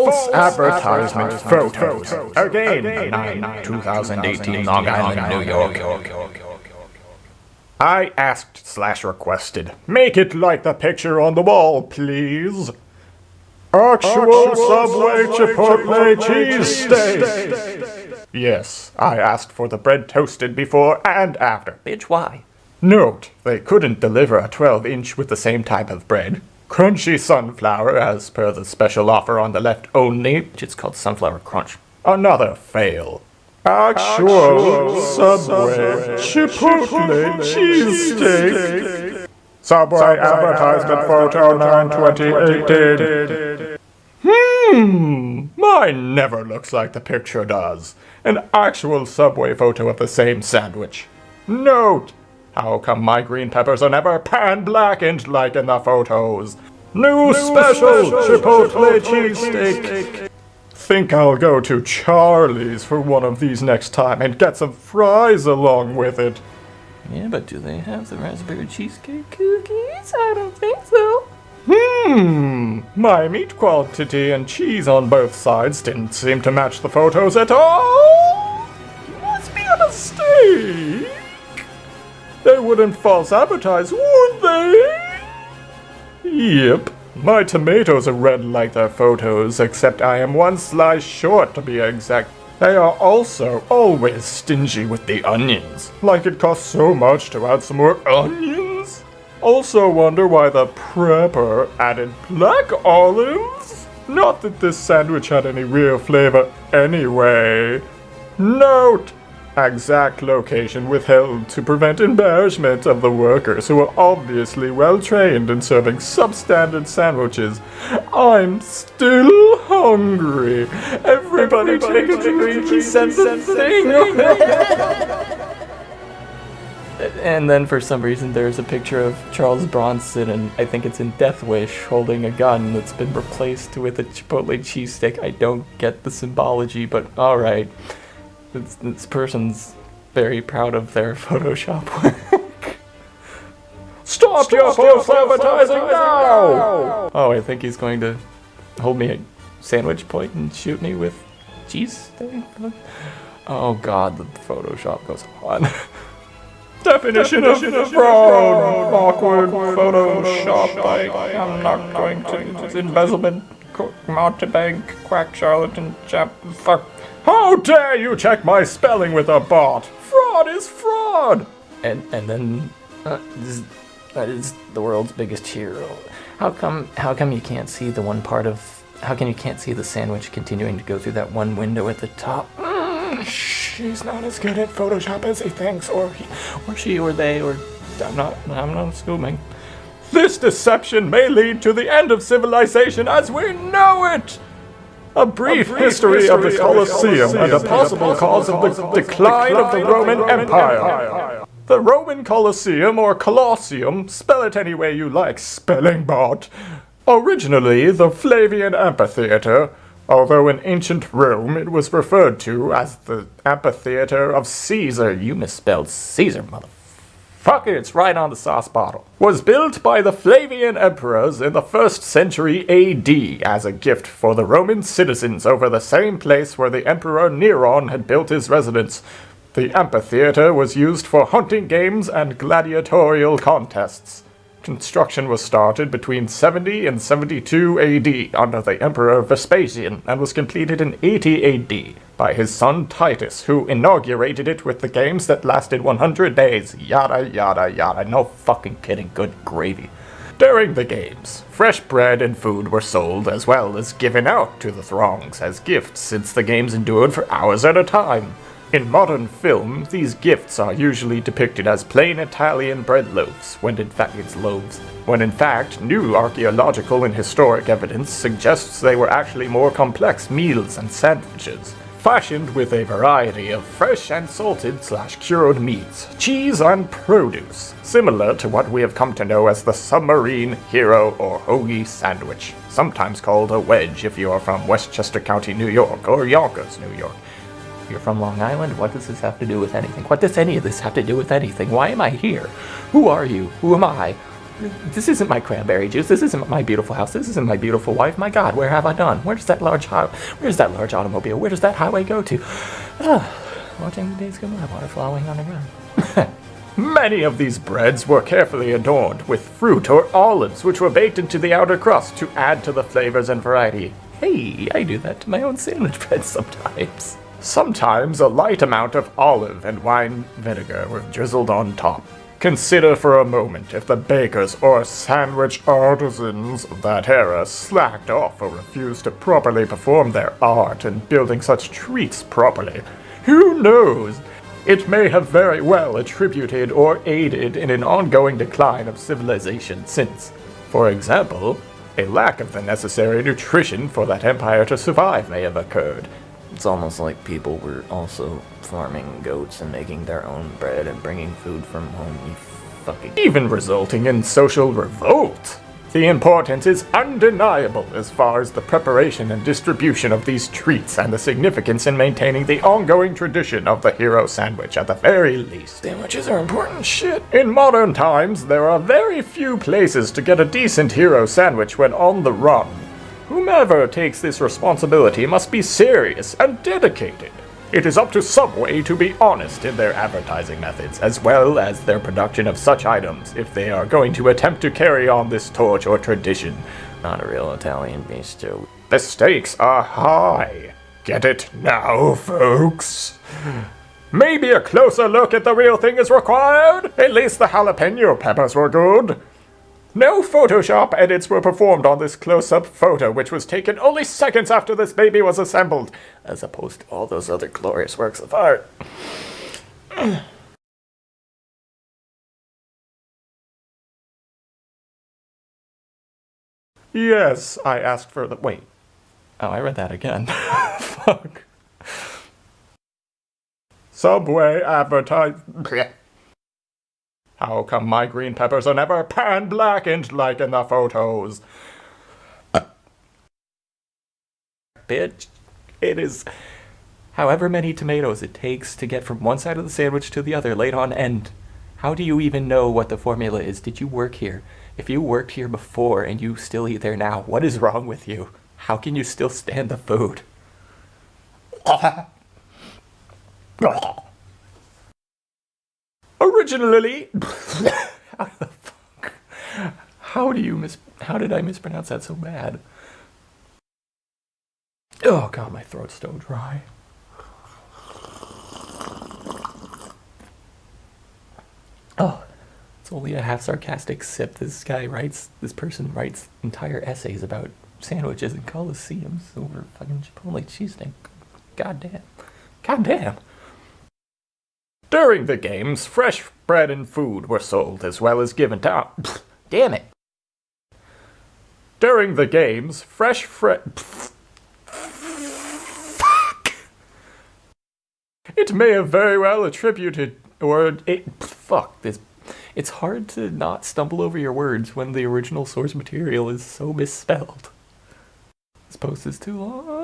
False advertisement photos. Again, 9/2018, Long Island, New York. I asked/requested, make it like the picture on the wall, please. Actual Subway Chipotle cheesesteak. Yes, I asked for the bread toasted before and after. Bitch, why? Note, they couldn't deliver a 12-inch with the same type of bread. Crunchy sunflower, as per the special offer on the left only. It's called Sunflower Crunch. Another fail. Actual Subway Chipotle cheesesteak. Subway advertisement photo 9/2018. Mine never looks like the picture does. An actual Subway photo of the same sandwich. Note, how come my green peppers are never pan-blackened like in the photos? New special Chipotle cheesesteak. Think I'll go to Charlie's for one of these next time and get some fries along with it. Yeah, but do they have the raspberry cheesecake cookies? I don't think so. My meat quantity and cheese on both sides didn't seem to match the photos at all. Must be a mistake. They wouldn't false advertise, would they? Yep. My tomatoes are red like their photos, except I am one slice short to be exact. They are also always stingy with the onions. Like it costs so much to add some more onions. Also wonder why the prepper added black olives? Not that this sandwich had any real flavor anyway. Note, exact location withheld to prevent embarrassment of the workers who are obviously well trained in serving substandard sandwiches. I'm still hungry. Everybody take a drink, he said the thing. And then for some reason there's a picture of Charles Bronson, and I think it's in Death Wish, holding a gun that's been replaced with a Chipotle cheesesteak. I don't get the symbology, but alright. This person's very proud of their Photoshop work. Stop your false advertising now! Oh, I think he's going to hold me at sandwich point and shoot me with cheese. Oh god, the Photoshop goes on. Definition of fraud. Awkward Photoshop. I'm not going to. Embezzlement. Mountebank. Quack charlatan. Fuck. How dare you check my spelling with a bot? Fraud is fraud! And then, that is the world's biggest hero. How come you can't see the one part of, how come you can't see the sandwich continuing to go through that one window at the top? She's not as good at Photoshop as he thinks, or she, or they, or, I'm not assuming. This deception may lead to the end of civilization as we know it! A brief history of the Colosseum and a possible cause of the decline of the Roman Empire. The Roman Colosseum, or Colosseum, spell it any way you like, spelling bot. Originally the Flavian Amphitheater, although in ancient Rome it was referred to as the Amphitheater of Caesar. You misspelled Caesar, motherfucker. Fuck it, it's right on the sauce bottle. Was built by the Flavian emperors in the 1st century AD as a gift for the Roman citizens over the same place where the Emperor Neron had built his residence. The amphitheater was used for hunting games and gladiatorial contests. Construction was started between 70 and 72 AD under the Emperor Vespasian and was completed in 80 AD by his son Titus, who inaugurated it with the games that lasted 100 days. Yada yada yada, no fucking kidding, good gravy. During the games, fresh bread and food were sold as well as given out to the throngs as gifts, since the games endured for hours at a time. In modern film, these gifts are usually depicted as plain Italian bread loaves, when in fact new archaeological and historic evidence suggests they were actually more complex meals and sandwiches, fashioned with a variety of fresh and salted/cured meats, cheese and produce, similar to what we have come to know as the submarine, hero, or hoagie sandwich, sometimes called a wedge if you are from Westchester County, New York, or Yonkers, New York. You're from Long Island? What does this have to do with anything? What does any of this have to do with anything? Why am I here? Who are you? Who am I? This isn't my cranberry juice. This isn't my beautiful house. This isn't my beautiful wife. My God, where have I done? Where's that large automobile? Where does that highway go to? Watching the days go by, water flowing on the ground. Many of these breads were carefully adorned with fruit or olives, which were baked into the outer crust to add to the flavors and variety. Hey, I do that to my own sandwich bread sometimes. Sometimes a light amount of olive and wine vinegar were drizzled on top. Consider for a moment if the bakers or sandwich artisans of that era slacked off or refused to properly perform their art in building such treats properly. Who knows? It may have very well attributed or aided in an ongoing decline of civilization since, for example, a lack of the necessary nutrition for that empire to survive may have occurred. It's almost like people were also farming goats and making their own bread and bringing food from home, you fucking... Even resulting in social revolt. The importance is undeniable as far as the preparation and distribution of these treats and the significance in maintaining the ongoing tradition of the hero sandwich at the very least. Sandwiches are important shit. In modern times, there are very few places to get a decent hero sandwich when on the run. Whomever takes this responsibility must be serious and dedicated. It is up to Subway to be honest in their advertising methods, as well as their production of such items, if they are going to attempt to carry on this torch or tradition. Not a real Italian bistro. The stakes are high. Get it now, folks? Maybe a closer look at the real thing is required? At least the jalapeno peppers were good. No Photoshop edits were performed on this close-up photo, which was taken only seconds after this baby was assembled, as opposed to all those other glorious works of art. Yes, I asked for the... Wait. Oh, I read that again. Fuck. Subway advertise... How come my green peppers are never pan-blackened like in the photos? Bitch, it is however many tomatoes it takes to get from one side of the sandwich to the other laid on end. How do you even know what the formula is? Did you work here? If you worked here before and you still eat there now, what is wrong with you? How can you still stand the food? Originally... How the fuck? How did I mispronounce that so bad? Oh god, my throat's so dry. Oh, it's only a half sarcastic sip. This person writes entire essays about sandwiches and coliseums over fucking Chipotle cheesesteak. God damn. God damn. During the games, fresh bread and food were sold as well as given to... Damn it. During the games, It may have very well attributed, Fuck this. It's hard to not stumble over your words when the original source material is so misspelled. This post is too long.